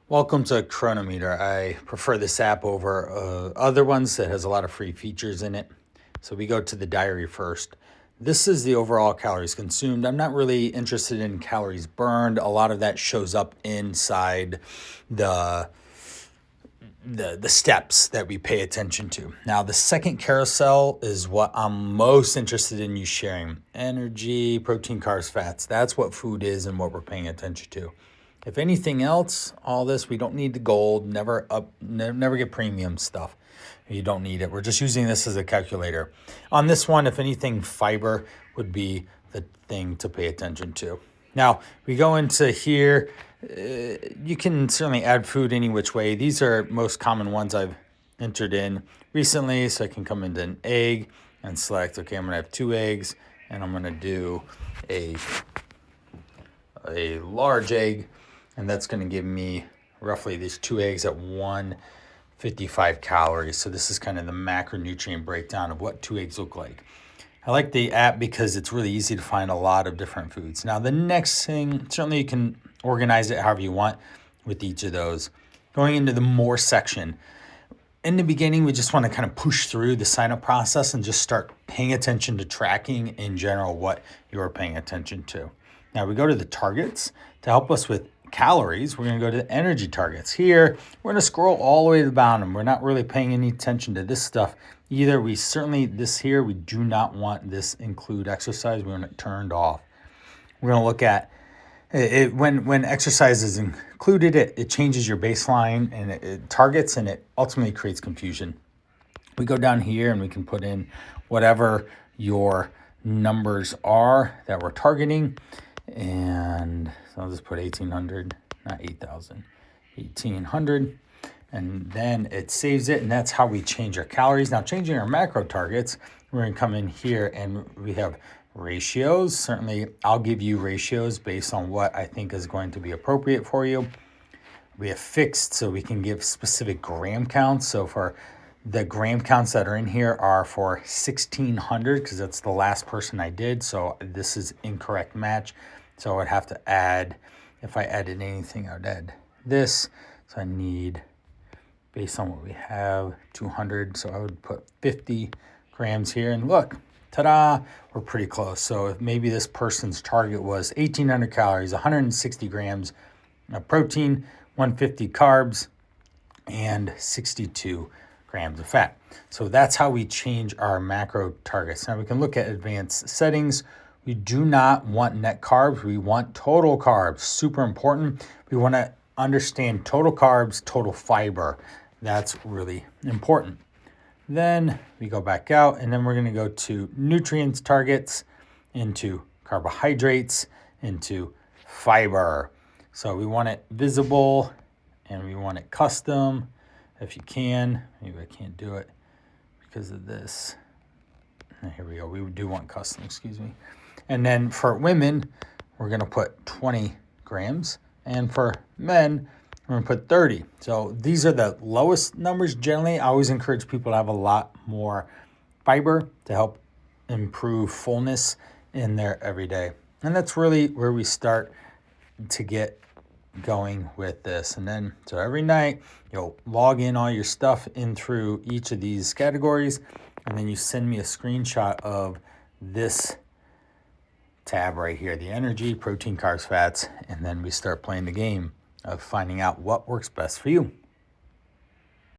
Welcome to Cronometer. I prefer this app over other ones that has a lot of free features in it. So we go to the diary first. This is the overall calories consumed. I'm not really interested in calories burned. A lot of that shows up inside the the steps that we pay attention to. Now, the second carousel is what I'm most interested in you sharing. Energy, protein, carbs, fats. That's what food is and what we're paying attention to. If anything else, all this, we don't need the gold, never get premium stuff. You don't need it. We're just using this as a calculator. On this one, if anything, fiber would be the thing to pay attention to. Now, we go into here. You can certainly add food any which way. These are most common ones I've entered in recently. So I can come into an egg and select, okay, I'm going to have 2 eggs and I'm going to do a large egg. And that's going to give me roughly these 2 eggs at 155 calories. So this is kind of the macronutrient breakdown of what 2 eggs look like. I like the app because it's really easy to find a lot of different foods. Now, the next thing, certainly you can organize it however you want with each of those. Going into the more section. In the beginning, we just want to kind of push through the sign up process and just start paying attention to tracking in general what you're paying attention to. Now we go to the targets to help us with calories. We're going to go to energy targets. Here, we're going to scroll all the way to the bottom. We're not really paying any attention to this stuff either. We do not want this include exercise. We want it turned off. We're going to look at it when exercise is included. It changes your baseline and it targets, and it ultimately creates confusion. We go down here and we can put in whatever your numbers are that we're targeting. And so I'll just put 1,800, not 8,000, 1,800. And then it saves it. And that's how we change our calories. Now, changing our macro targets, we're going to come in here and we have ratios. Certainly, I'll give you ratios based on what I think is going to be appropriate for you. We have fixed, so we can give specific gram counts. So for the gram counts that are in here are for 1,600 because that's the last person I did. So this is incorrect match. So I would have to add, if I added anything, I would add this. So I need, based on what we have, 200. So I would put 50 grams here. And look, ta-da, we're pretty close. So if maybe this person's target was 1,800 calories, 160 grams of protein, 150 carbs, and 62 grams of fat. So that's how we change our macro targets. Now we can look at advanced settings. We do not want net carbs. We want total carbs. Super important. We want to understand total carbs, total fiber. That's really important. Then we go back out, and then we're going to go to nutrients targets, into carbohydrates, into fiber. So we want it visible and we want it custom if you can. Maybe I can't do it because of this. Here we go. We do want custom, excuse me. And then for women, we're going to put 20 grams. And for men, we're going to put 30. So these are the lowest numbers. Generally, I always encourage people to have a lot more fiber to help improve fullness in their everyday. And that's really where we start to get going with this. And then, so every night, you'll log in all your stuff in through each of these categories. And then you send me a screenshot of this tab right here, the energy, protein, carbs, fats, and then we start playing the game of finding out what works best for you.